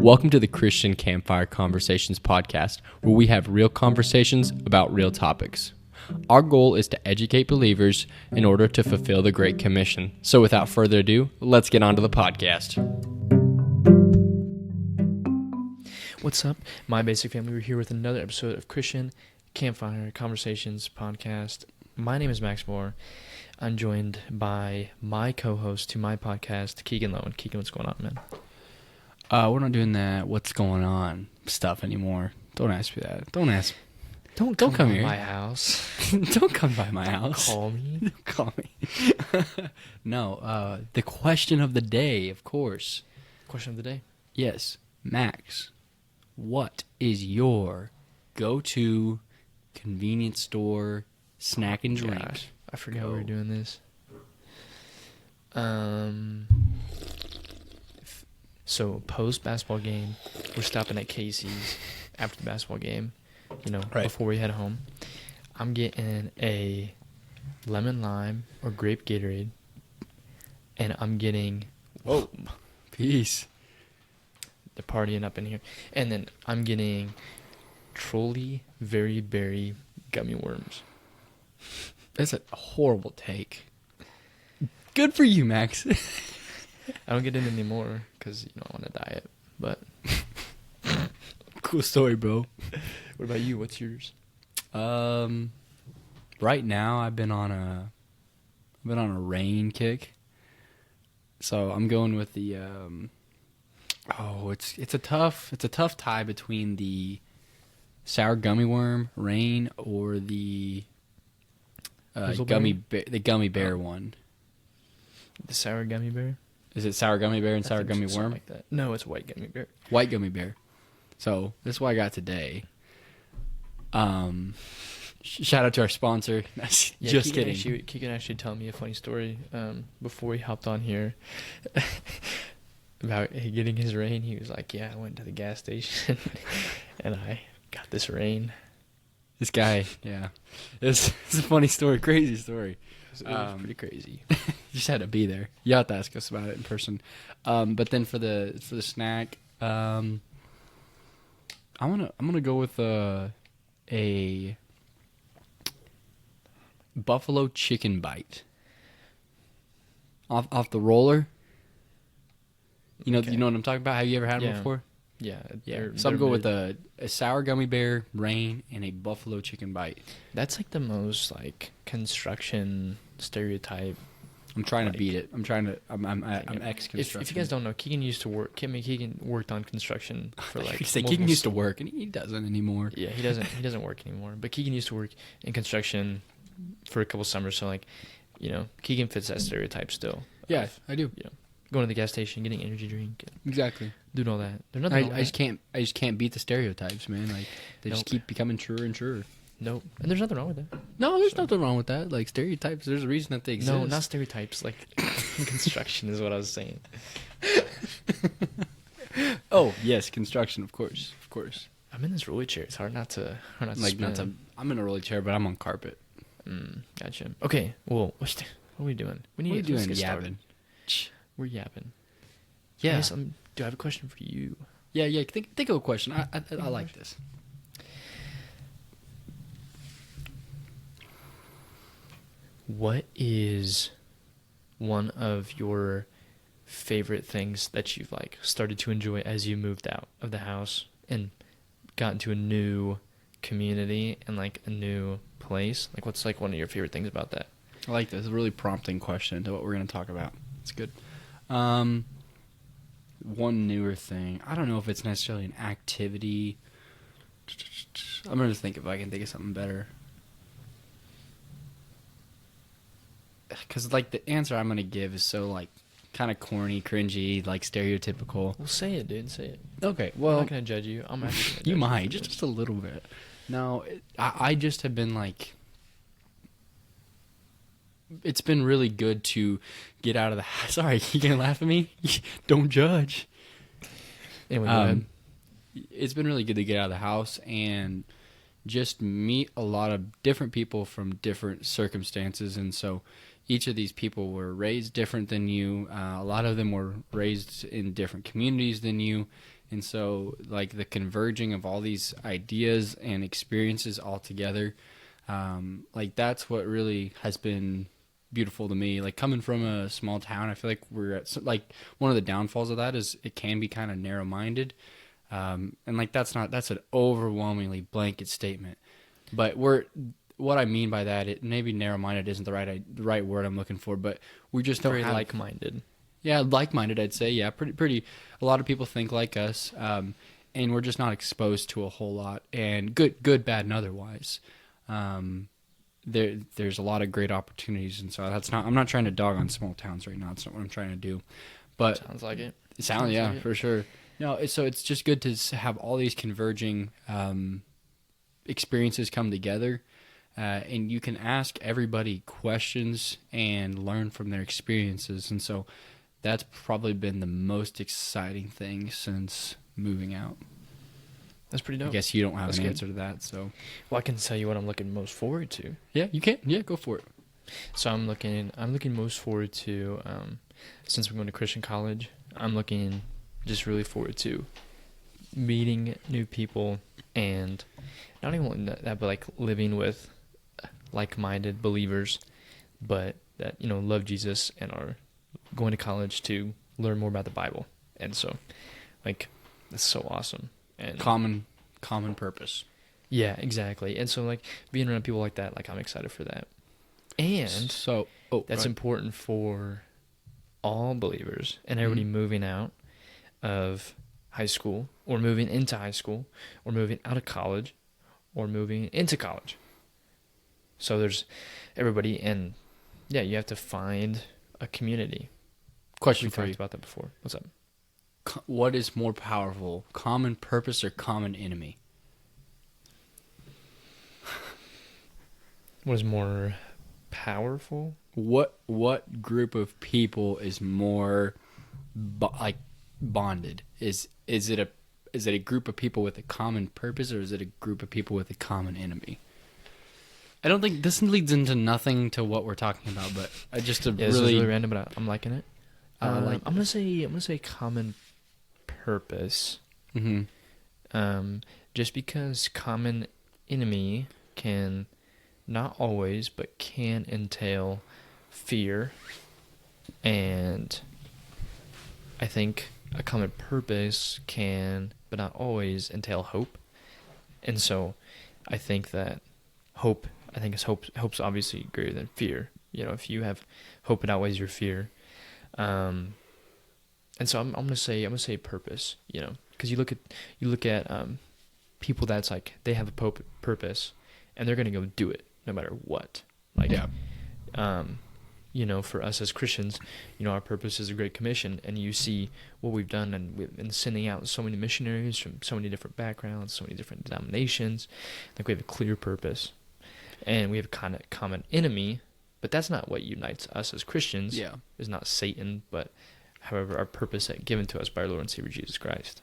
Welcome to the Christian Campfire Conversations podcast, where we have real conversations about real topics. Our goal is to educate believers in order to fulfill the Great Commission. So without further ado, let's get on to the podcast. What's up, my basic family? We're here with another episode of Christian Campfire Conversations podcast. My name is Max Moore. I'm joined by my co-host to my podcast, Keegan Lowen. Keegan, what's going on, man? We're not doing that what's going on stuff anymore. Don't ask me that. Don't come here. My house. Don't come by my house. Call me. Don't call me. No, the question of the day, of course. Question of the day. Yes, Max, what is your go-to convenience store snack and drink? Gosh, I forgot we were doing this. So post basketball game, we're stopping at Casey's after the basketball game. Before we head home, I'm getting a lemon lime or grape Gatorade, and I'm getting Peace. They're partying up in here, and then I'm getting Trolley Very Berry gummy worms. That's a horrible take. Good for you, Max. I don't get it anymore because I'm on a diet. But cool story, bro. What about you? What's yours? Right now I've been on a rain kick. So I'm going with the it's a tough tie between the sour gummy worm rain or the gummy bear one. The sour gummy bear? Is it sour gummy bear and sour gummy worm? Like that. No, it's white gummy bear. White gummy bear. So this is what I got today. Shout out to our sponsor. Just kidding. Keegan actually told me a funny story before he hopped on here about getting his rain. He was like, "Yeah, I went to the gas station and I got this rain." This guy, yeah, it's a funny story, crazy story. It was pretty crazy. You just had to be there. You have to ask us about it in person. But then for the snack, I'm gonna go with a buffalo chicken bite off the roller. You know what I'm talking about. Have you ever had them before? Yeah. So I'm going with a sour gummy bear, rain, and a buffalo chicken bite. That's like the most like construction stereotype. I'm trying to beat it. I'm ex-construction. If you guys don't know, Keegan used to work. Keegan worked on construction for like. Keegan used to work, and he doesn't anymore. Yeah, he doesn't work anymore. But Keegan used to work in construction for a couple summers, so like, Keegan fits that stereotype still. Yeah, I do. Going to the gas station, getting energy drink. Exactly. Doing all that. There's nothing. I just can't beat the stereotypes, man. Like they just keep becoming truer and truer. Nope. And there's nothing wrong with that. No, there's nothing wrong with that. Like stereotypes, there's a reason that they exist. No, not stereotypes. Like construction is what I was saying. Oh yes, construction, of course. I'm in this rolly chair. It's hard not to. I'm in a rolly chair, but I'm on carpet. Gotcha. Okay. Well, what are we doing? What are you doing? Yapping. We're yapping. Yeah. Do I have a question for you? Yeah. Think of a question. I like this. What is one of your favorite things that you've like started to enjoy as you moved out of the house and got into a new community and like a new place? Like, what's like one of your favorite things about that? I like this. It's a really prompting question to what we're going to talk about. It's good. One newer thing. I don't know if it's necessarily an activity. I'm going to think if I can think of something better. Because, like, the answer I'm going to give is so, like, kind of corny, cringy, like, stereotypical. Well, say it, dude. Say it. Okay, well. I'm not going to judge you. I'm actually going to You might. Just a little bit. No, I just have been, like... It's been really good to get out of the house. Sorry, you gonna laugh at me? Don't judge. Anyway, go ahead. It's been really good to get out of the house and just meet a lot of different people from different circumstances. And so each of these people were raised different than you. A lot of them were raised in different communities than you. And so, like, the converging of all these ideas and experiences all together, like, that's what really has been beautiful to me. Like, coming from a small town, I feel like we're at, like, one of the downfalls of that is it can be kind of narrow-minded. And, like, that's an overwhelmingly blanket statement. But what I mean by that, it maybe narrow-minded isn't the right word I'm looking for, but we just don't Very have... like-minded. Yeah, like-minded, I'd say. Yeah, pretty. A lot of people think like us, and we're just not exposed to a whole lot, and good, bad, and otherwise. There's a lot of great opportunities, and so I'm not trying to dog on small towns right now. It's not what I'm trying to do, but Sounds like it. yeah, like it. for sure. No, it's just good to have all these converging experiences come together. And you can ask everybody questions and learn from their experiences, and so that's probably been the most exciting thing since moving out. That's pretty dope. I guess you don't have That's an good. answer to that, so... Well, I can tell you what I'm looking most forward to. Yeah, you can. Yeah, go for it. So I'm looking most forward to, since we're going to Christian college, I'm looking just really forward to meeting new people, and not even that, but like living with like-minded believers, but that, you know, love Jesus and are going to college to learn more about the Bible. And so, like, it's so awesome. And Common purpose. yeah, exactly. And so, like, being around people like that, like, I'm excited for that. And So, that's important for all believers and everybody moving out of high school, or moving into high school, or moving out of college, or moving into college. So there's everybody, and yeah, you have to find a community. Question We for talked you. about that before. What's up? What is more powerful, common purpose or common enemy? What is more powerful? What group of people is more bonded? Is it a group of people with a common purpose, or is it a group of people with a common enemy? I don't think this leads into nothing to what we're talking about, but This is really random, but I'm liking it. I'm gonna say common purpose. Mm-hmm. Just because common enemy can not always, but can entail fear, and I think a common purpose can, but not always, entail hope. And so I think that hope's obviously greater than fear. You know, if you have hope, it outweighs your fear. And so I'm gonna say purpose. You know, because you look at people that's like they have a purpose, and they're gonna go do it no matter what. Like, yeah. You know, for us as Christians, you know, our purpose is a Great Commission, and you see what we've done, and we've been sending out so many missionaries from so many different backgrounds, so many different denominations. Like, we have a clear purpose, and we have a common enemy, but that's not what unites us as Christians. Yeah. It's not Satan, but however our purpose given to us by our Lord and Savior Jesus Christ.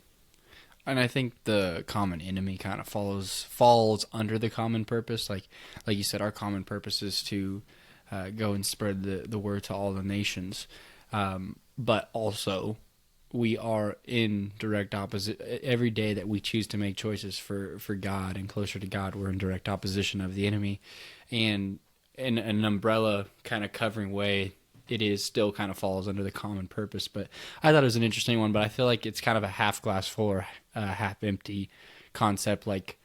And I think the common enemy kind of falls under the common purpose. Like you said, our common purpose is to go and spread the word to all the nations. But also, we are in direct opposite. Every day that we choose to make choices for God and closer to God, we're in direct opposition of the enemy. And in an umbrella kind of covering way, it is still kind of falls under the common purpose. But I thought it was an interesting one, but I feel like it's kind of a half glass full or half empty concept, like,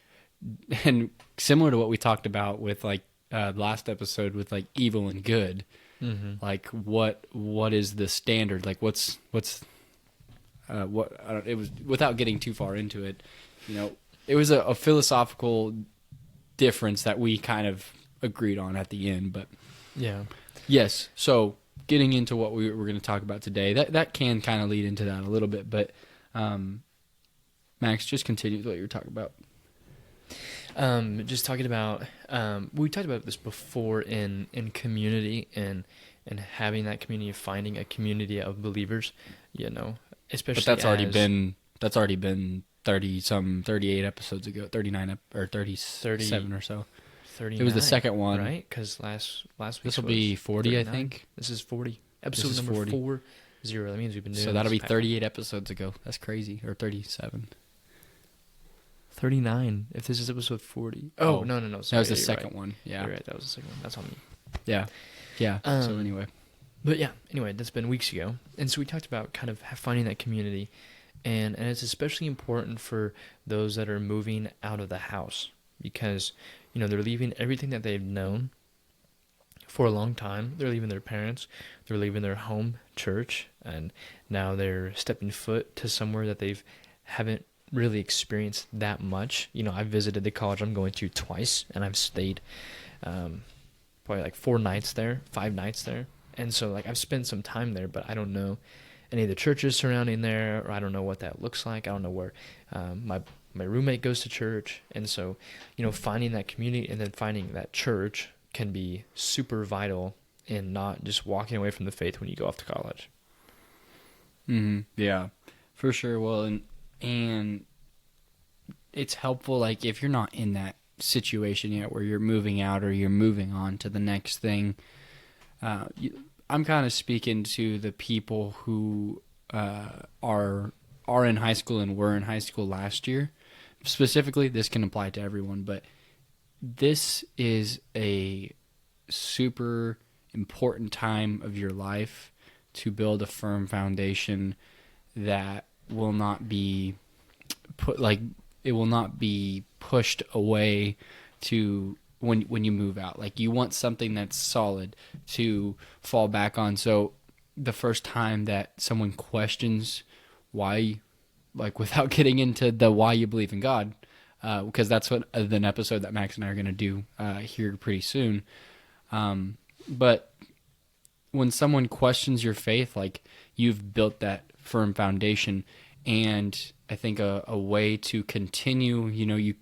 and similar to what we talked about with like last episode with like evil and good. Mm-hmm. Like what is the standard? Like it was, without getting too far into it, you know, it was a philosophical difference that we kind of agreed on at the end. But Yeah. yes, so getting into what we're going to talk about today, that can kind of lead into that a little bit. But Max, just continue with what you were talking about. Just talking about, we talked about this before in community and having that community, finding a community of believers, you know, especially. But that's already been 38 episodes ago, 39 or 37 or so. 39, it was the second one, right? Because last week this will be 40, 39. I think. This is 40. Episode is number 40. 4. 0. That means we've been doing So that'll be this 38 episodes ago. That's crazy. Or 37. 39. If this is episode 40. Oh, no. That Sorry, was the you're second right. one. Yeah. You're right. That was the second one. That's on me. Yeah. Yeah. So anyway. But yeah, anyway, that's been weeks ago. And so we talked about kind of finding that community. And it's especially important for those that are moving out of the house because, you know, they're leaving everything that they've known for a long time. They're leaving their parents. They're leaving their home church. And now they're stepping foot to somewhere that they haven't really experienced that much. You know, I've visited the college I'm going to twice, and I've stayed probably like 5 nights there. And so, like, I've spent some time there, but I don't know any of the churches surrounding there, or I don't know what that looks like. I don't know where my roommate goes to church. And so, you know, finding that community and then finding that church can be super vital in not just walking away from the faith when you go off to college. Yeah, for sure. Well, and it's helpful, like, if you're not in that situation yet where you're moving out or you're moving on to the next thing. I'm kind of speaking to the people who are in high school and were in high school last year. Specifically, this can apply to everyone, but this is a super important time of your life to build a firm foundation that will not be it will not be pushed away to when you move out. Like, you want something that's solid to fall back on. So the first time that someone questions why, like, without getting into the why you believe in God, because that's what an episode that Max and I are going to do here pretty soon. But when someone questions your faith, like, you've built that firm foundation. And I think a way to continue, you know, you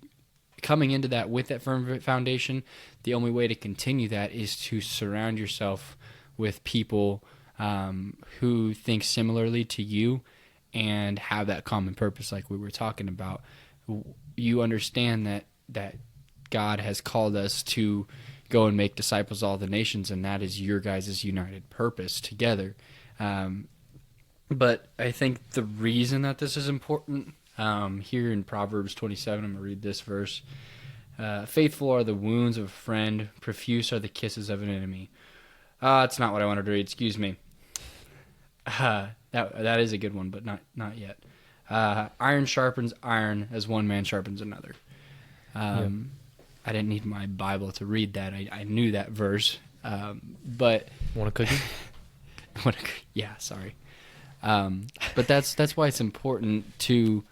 coming into that with that firm foundation, the only way to continue that is to surround yourself with people who think similarly to you and have that common purpose like we were talking about. You understand that God has called us to go and make disciples of all the nations, and that is your guys' united purpose together. But I think the reason that this is important, here in Proverbs 27, I'm going to read this verse. Faithful are the wounds of a friend, profuse are the kisses of an enemy. That's not what I wanted to read, excuse me. That is a good one, but not yet. Iron sharpens iron as one man sharpens another. I didn't need my Bible to read that. I knew that verse. But Want a cookie? Yeah, sorry. But that's why it's important to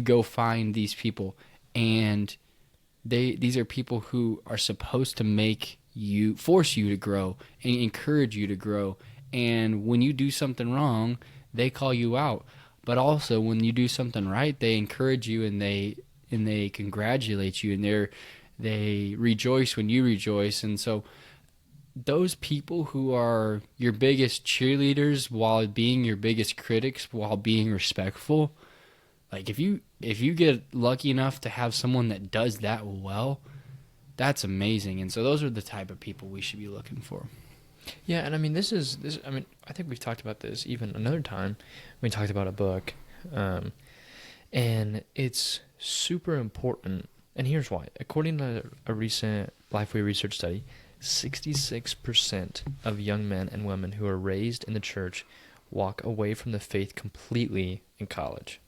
go find these people, and these are people who are supposed to force you to grow and encourage you to grow. And when you do something wrong, they call you out. But also when you do something right, they encourage you and they congratulate you, and they rejoice when you rejoice. And so those people who are your biggest cheerleaders while being your biggest critics, while being respectful, like, if you get lucky enough to have someone that does that well, that's amazing. And so those are the type of people we should be looking for. Yeah, and I mean, this. I mean, I think we've talked about this even another time. We talked about a book, and it's super important. And here's why. According to a recent Lifeway research study, 66% of young men and women who are raised in the church walk away from the faith completely in college.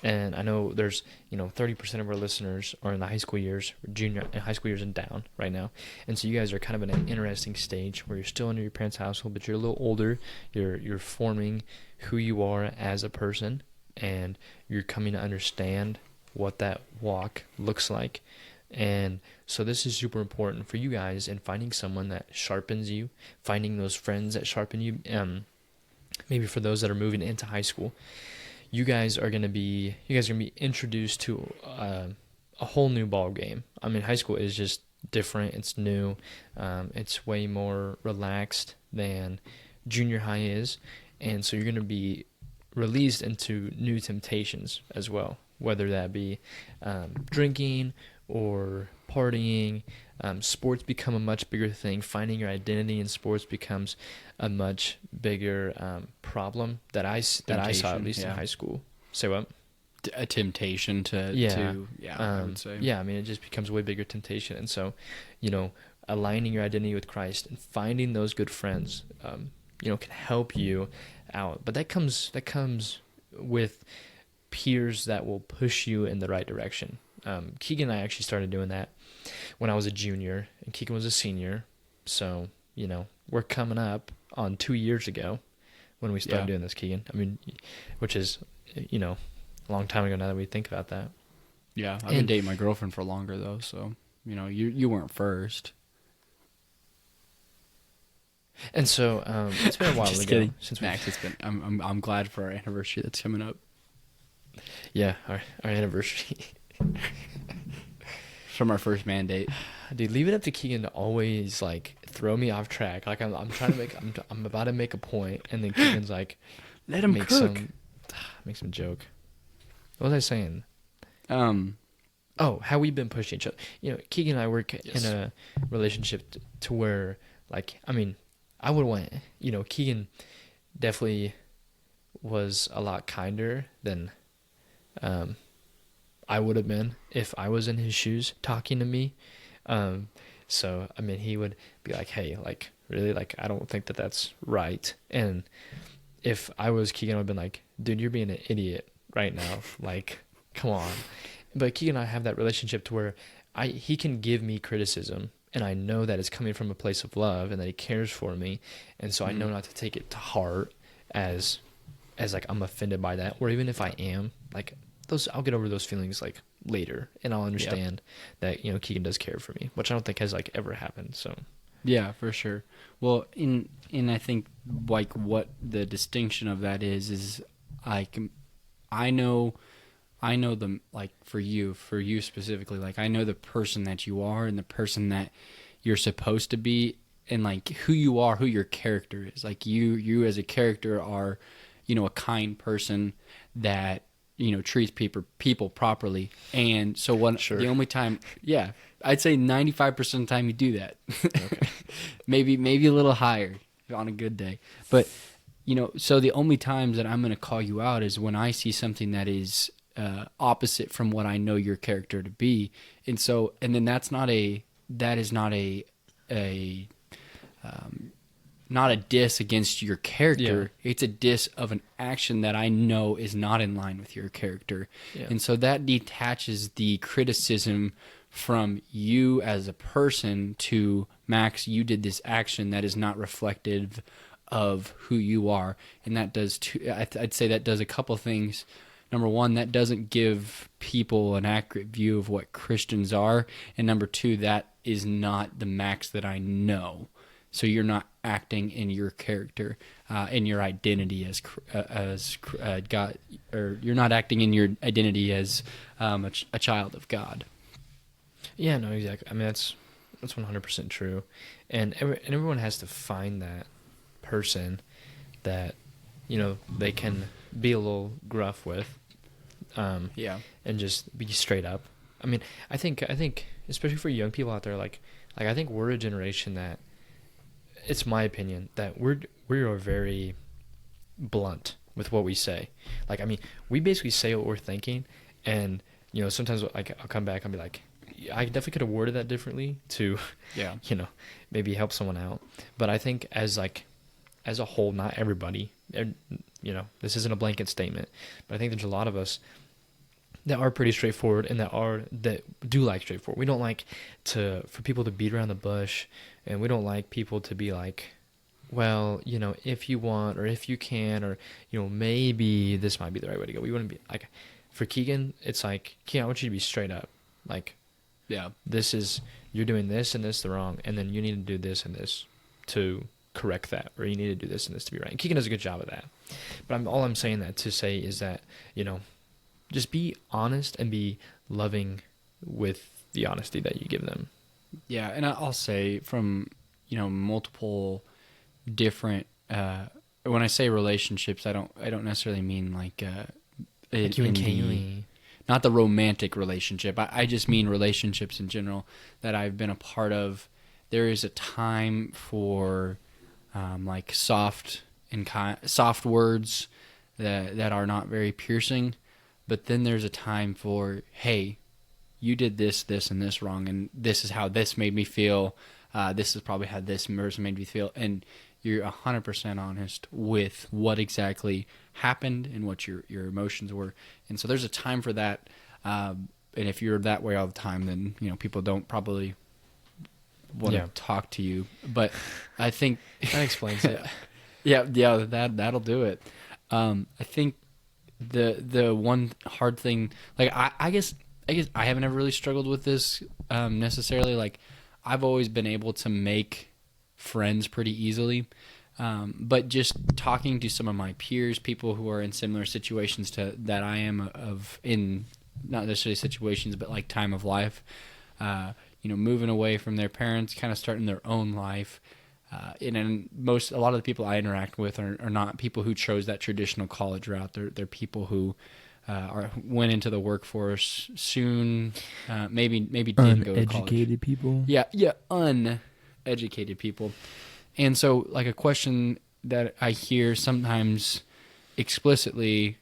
And I know there's, 30% of our listeners are in the high school years, high school years and down right now. And so you guys are kind of in an interesting stage where you're still under your parents' household, but you're a little older. You're forming who you are as a person, and you're coming to understand what that walk looks like. And so this is super important for you guys in finding someone that sharpens you, finding those friends that sharpen you. Maybe for those that are moving into high school, you guys are going to be introduced to a whole new ball game. I mean, high school is just different. It's new. It's way more relaxed than junior high is. And so you're going to be released into new temptations as well, whether that be drinking or partying. Sports become a much bigger thing. Finding your identity in sports becomes a much bigger problem that I saw, at least in high school. Say what? A temptation I would say. Yeah, I mean, it just becomes a way bigger temptation. And so, aligning your identity with Christ and finding those good friends, can help you out. But that comes with peers that will push you in the right direction. Keegan and I actually started doing that when I was a junior, and Keegan was a senior. So, we're coming up on 2 years ago when we started doing this, Keegan. I mean, which is, a long time ago now that we think about that. Yeah, I've been dating my girlfriend for longer, though, so, you weren't first. And so, it's been a while ago. Kidding. Since Max, it's been. I'm glad for our anniversary that's coming up. Yeah, our anniversary. From our first mandate. Dude, leave it up to Keegan to always throw me off track. I'm trying to make I'm about to make a point, and then Keegan's like, let him cook. Make some joke. What was I saying? Oh, how we've been pushing each other. Keegan and I work in a relationship to where, I would want, Keegan definitely was a lot kinder than I would have been if I was in his shoes talking to me. So, he would be like, hey, really, I don't think that that's right. And if I was Keegan, I would have been like, dude, you're being an idiot right now. Come on. But Keegan and I have that relationship to where he can give me criticism, and I know that it's coming from a place of love and that he cares for me. And so I know not to take it to heart as I'm offended by that, or even if I am, I'll get over those feelings later, and I'll understand that Keegan does care for me, which I don't think has ever happened. So yeah, for sure. Well, in I think what the distinction of that is I know them, for you specifically, I know the person that you are and the person that you're supposed to be, and who you are, who your character is. You as a character are, a kind person that treats people properly. And so the only time, I'd say 95% of the time you do that. Okay. maybe a little higher on a good day. But so the only times that I'm going to call you out is when I see something that is opposite from what I know your character to be. And then that is not a diss against your character. Yeah. It's a diss of an action that I know is not in line with your character. Yeah. And so that detaches the criticism from you as a person to, Max, you did this action that is not reflective of who you are. And that does I'd say that does a couple things. Number one, that doesn't give people an accurate view of what Christians are. And number two, that is not the Max that I know. So you're not acting in your character, in your identity as God, or you're not acting in your identity as a child of God. Yeah, no, exactly. That's 100% true, and everyone has to find that person that they can be a little gruff with, and just be straight up. I think especially for young people out there, I think we're a generation that, it's my opinion, that we are very blunt with what we say. We basically say what we're thinking, and sometimes I'll come back and be like, I definitely could have worded that differently to maybe help someone out. But I think as a whole, not everybody, this isn't a blanket statement, but I think there's a lot of us that are pretty straightforward and that do like straightforward. We don't like for people to beat around the bush, and we don't like people to be like, well, if you want, or if you can, or maybe this might be the right way to go. We wouldn't be for Keegan, it's Keegan, I want you to be straight up. This is, you're doing this and this the wrong, and then you need to do this and this to correct that, or you need to do this and this to be right. And Keegan does a good job of that. But all I'm saying that to say is that, just be honest and be loving with the honesty that you give them. Yeah, and I'll say from, multiple different, when I say relationships, I don't necessarily mean like you and Kaylee. not the romantic relationship. I just mean relationships in general that I've been a part of. There is a time for like soft words that are not very piercing, but then there's a time for, hey, you did this, this, and this wrong, and this is how this made me feel. This is probably how this person made me feel, and you're 100% honest with what exactly happened and what your emotions were. And so there's a time for that. And if you're that way all the time, then people don't probably want to talk to you. But I think that explains it. Yeah, that'll do it. I think the one hard thing, like I guess I haven't ever really struggled with this necessarily. Like I've always been able to make friends pretty easily, but just talking to some of my peers, people who are in similar situations to that I am in not necessarily situations, but like time of life, moving away from their parents, kind of starting their own life. And a lot of the people I interact with are not people who chose that traditional college route. They're people who went into the workforce soon, maybe didn't go to college. Uneducated people. Yeah, uneducated people. And so, like, a question that I hear sometimes explicitly,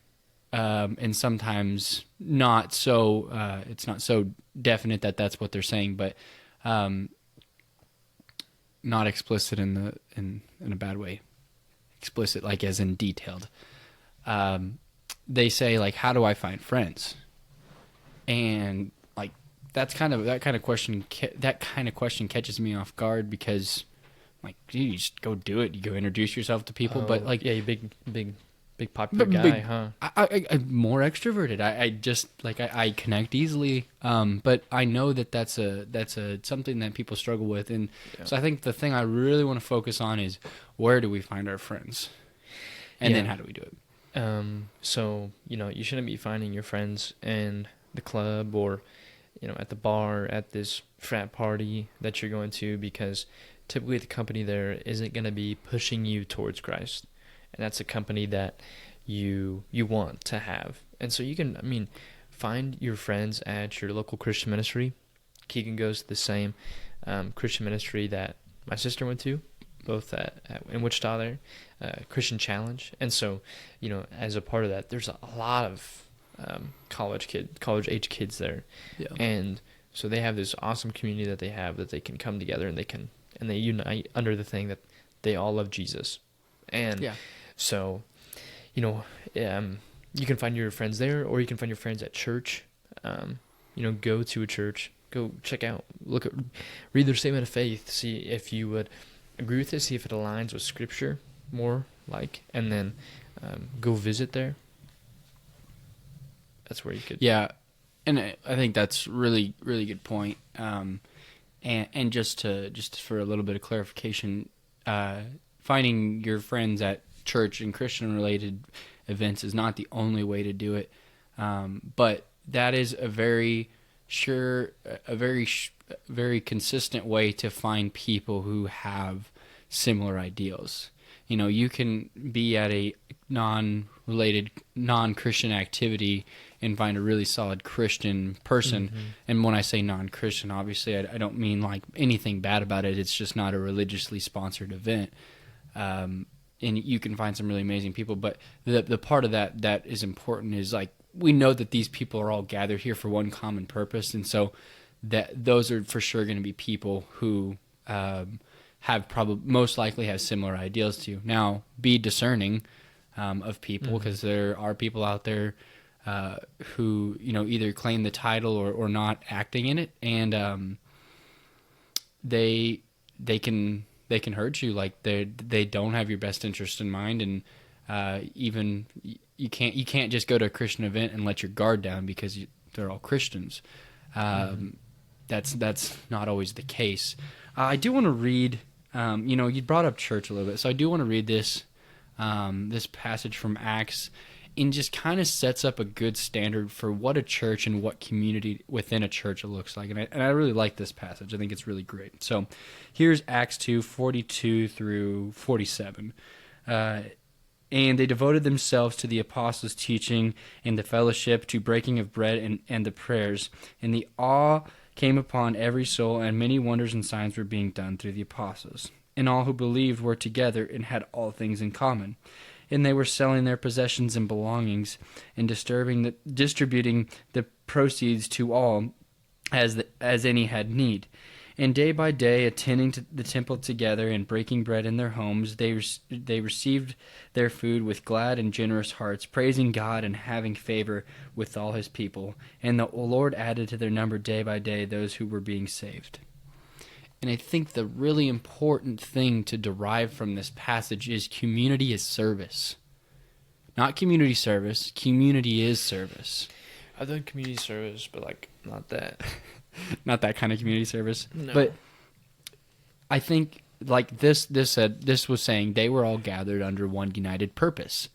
and sometimes not so, it's not so definite that that's what they're saying, but not explicit in a bad way. Explicit, like as in detailed. They say, like, how do I find friends? And like that kind of question catches me off guard, because like, dude, you just go do it. You go introduce yourself to people. But like, yeah, you big popular guy, huh? I'm more extroverted. I just like I connect easily. But I know that's something that people struggle with, and so I think the thing I really want to focus on is, where do we find our friends, and then how do we do it? So you shouldn't be finding your friends in the club or at the bar, at this frat party that you're going to, because typically the company there isn't going to be pushing you towards Christ. And that's a company that you want to have. And so you can, find your friends at your local Christian ministry. Keegan goes to the same Christian ministry that my sister went to, both in Wichita there, Christian Challenge. And so, as a part of that, there's a lot of college-age kids there. Yeah. And so they have this awesome community that they have, that they can come together and they unite under the thing that they all love Jesus. And so, you can find your friends there, or you can find your friends at church. Go to a church, go check out, read their statement of faith, see if you would agree with it, see if it aligns with Scripture more, and then go visit there. That's where you could. Yeah, and I think that's really, really good point. And just for a little bit of clarification, finding your friends at church and Christian related events is not the only way to do it, but that is a very consistent way to find people who have similar ideals. You can be at a non-related, non-Christian activity and find a really solid Christian person. Mm-hmm. And when I say non-Christian, obviously I don't mean like anything bad about it. It's just not a religiously sponsored event. And you can find some really amazing people. But the part of that is important is, like, we know that these people are all gathered here for one common purpose. And so those are for sure going to be people who most likely have similar ideals to you. Now, be discerning of people, because there are people out there who either claim the title or not acting in it, and they can hurt you. Like, they don't have your best interest in mind, and even you can't just go to a Christian event and let your guard down because they're all Christians. That's not always the case. I do want to read. You brought up church a little bit, so I do want to read this passage from Acts, and just kind of sets up a good standard for what a church and what community within a church looks like. And I really like this passage. I think it's really great. So here's Acts 2:42 through 47. And they devoted themselves to the apostles' teaching and the fellowship, to breaking of bread and the prayers. And the awe came upon every soul, and many wonders and signs were being done through the apostles. And all who believed were together and had all things in common. And they were selling their possessions and belongings and distributing the proceeds to all as any had need. And day by day, attending to the temple together and breaking bread in their homes, they received their food with glad and generous hearts, praising God and having favor with all his people. And the Lord added to their number day by day those who were being saved. And I think the really important thing to derive from this passage is community is service. Not community service, community is service. I've done community service, but like not that. Not that kind of community service. No. But I think like this was saying they were all gathered under one united purpose.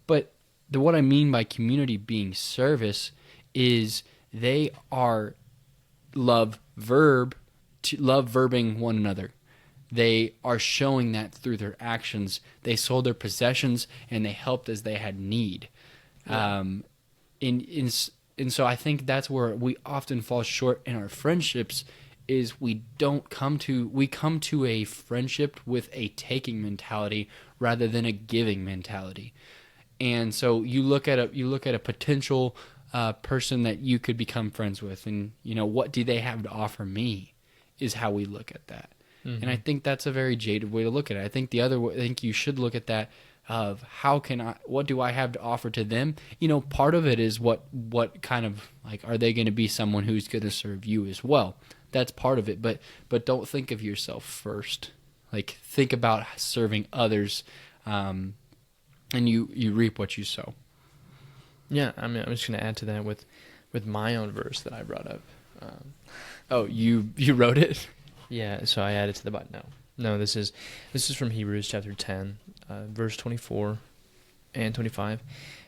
But what I mean by community being service is they are verbing one another. They are showing that through their actions. They sold their possessions and they helped as they had need. Yeah. And so I think that's where we often fall short in our friendships is we come to a friendship with a taking mentality rather than a giving mentality. And so you look at a potential person that you could become friends with, and what do they have to offer me is how we look at that. Mm-hmm. And I think that's a very jaded way to look at it. I think I think you should look at that of what do I have to offer to them? Part of it is what kind of like, are they going to be someone who's going to serve you as well? That's part of it, but don't think of yourself first. Like, think about serving others, and you reap what you sow. Yeah, I mean, I'm just going to add to that with my own verse that I brought up. Oh, you wrote it? Yeah, so I added to the Bible. No, this is from Hebrews chapter 10, verse 24 and 25.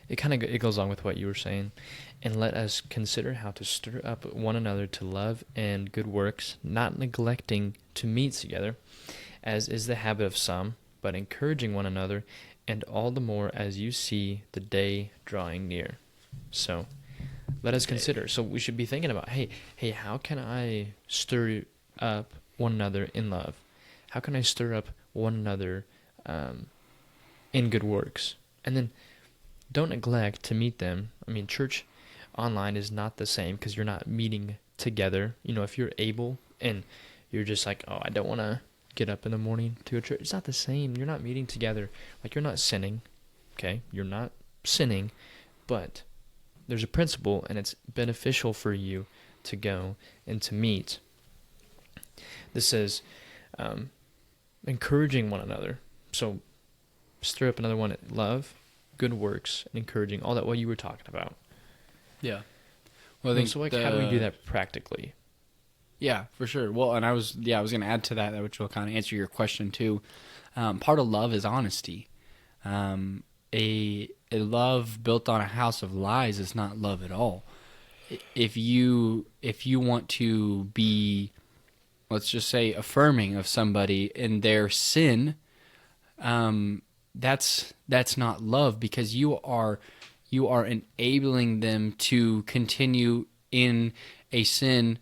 It goes along with what you were saying. And let us consider how to stir up one another to love and good works, not neglecting to meet together, as is the habit of some, but encouraging one another, and all the more as you see the day drawing near. So let us consider. So we should be thinking about, hey, how can I stir up one another in love? How can I stir up one another in good works? And then don't neglect to meet them. I mean, church online is not the same because you're not meeting together. If you're able and you're just like, oh, I don't want to get up in the morning to go to church, it's not the same. You're not meeting together. Like, you're not sinning, okay? You're not sinning, but there's a principle, and it's beneficial for you to go and to meet. This says encouraging one another. So stir up another one at love, good works, and encouraging, all that what you were talking about. Yeah. Well, I think so how do we do that practically? Yeah, for sure. Well, and I was going to add to that, which will kind of answer your question too. Part of love is honesty. A love built on a house of lies is not love at all. If you want to be, let's just say, affirming of somebody in their sin, that's not love, because you are enabling them to continue in a sin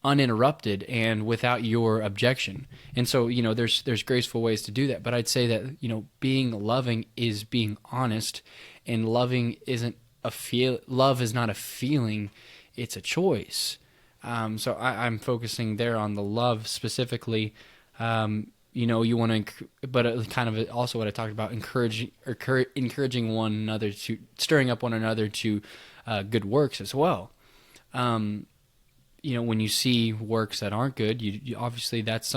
uninterrupted and without your objection. And so, there's graceful ways to do that. But I'd say that, being loving is being honest, and love is not a feeling, it's a choice. So I'm focusing there on the love specifically. You want to, but kind of also what I talked about, encouraging one another to, stirring up one another to good works as well. When you see works that aren't good, you obviously that's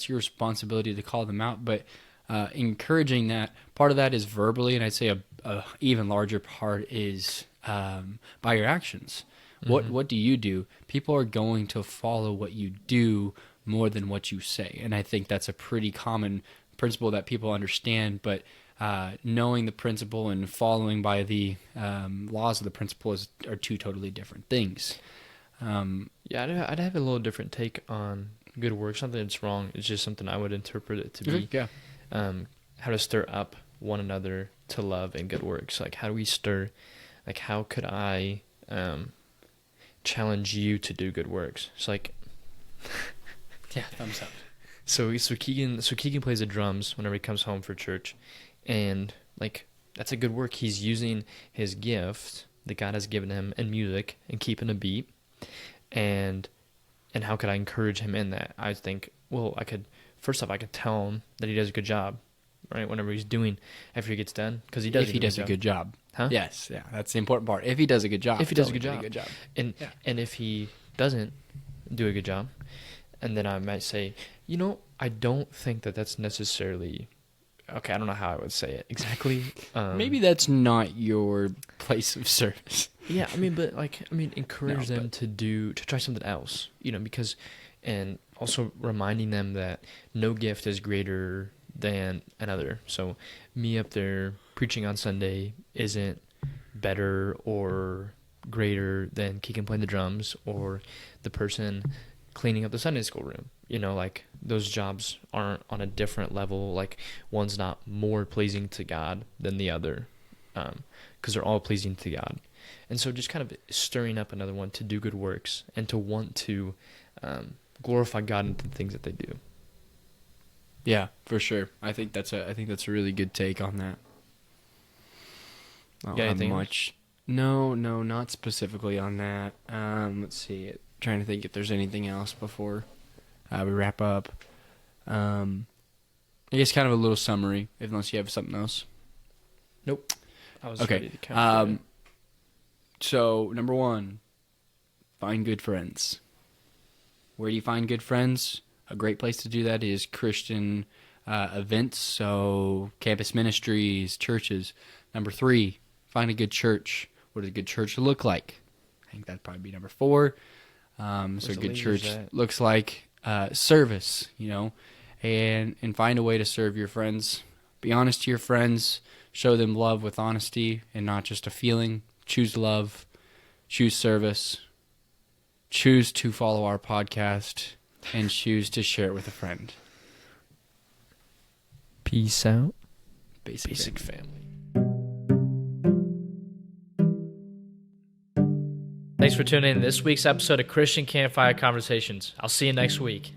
your responsibility to call them out. But encouraging that, part of that is verbally, and I'd say a even larger part is by your actions. Mm-hmm. What do you do? People are going to follow what you do more than what you say, and I think that's a pretty common principle that people understand. But knowing the principle and following by the laws of the principle are two totally different things. I'd have a little different take on good works. Not that it's wrong. It's just something I would interpret it to be. Yeah. stir up one another to love and good works. Like, how do we stir? Like, how could I challenge you to do good works? It's like, Yeah, thumbs up. so Keegan plays the drums whenever he comes home for church, and like that's a good work. He's using his gift that God has given him in music and keeping a beat, and how could I encourage him in that? I think, well, I could tell him that he does a good job, right? Whenever he's doing, after he gets done, because he does. If he does a good job. Huh? Yes, yeah, that's the important part. If he does a good job. If he does a good totally job. And if he doesn't do a good job, and then I might say, I don't think that that's necessarily, okay, I don't know how I would say it exactly. Maybe that's not your place of service. Yeah, encourage them to try something else, because, and also reminding them that no gift is greater than another. So me up there preaching on Sunday isn't better or greater than Keegan playing the drums or the person cleaning up the Sunday school room. Like those jobs aren't on a different level. Like one's not more pleasing to God than the other, because they're all pleasing to God. And so just kind of stirring up another one to do good works and to want to glorify God in the things that they do. Yeah, for sure. I think that's a really good take on that. I don't have much. No, not specifically on that. Let's see. Trying to think if there's anything else before we wrap up. I guess kind of a little summary, unless you have something else. Nope. I was okay. ready to count. So, number 1, find good friends. Where do you find good friends? A great place to do that is Christian events, so campus ministries, churches. Number 3, find a good church. What does a good church look like? I think that'd probably be number 4. So a good church looks like service, and find a way to serve your friends. Be honest to your friends. Show them love with honesty and not just a feeling. Choose love. Choose service. Choose to follow our podcast. And choose to share it with a friend. Peace out. Basic family. Thanks for tuning in to this week's episode of Christian Campfire Conversations. I'll see you next week.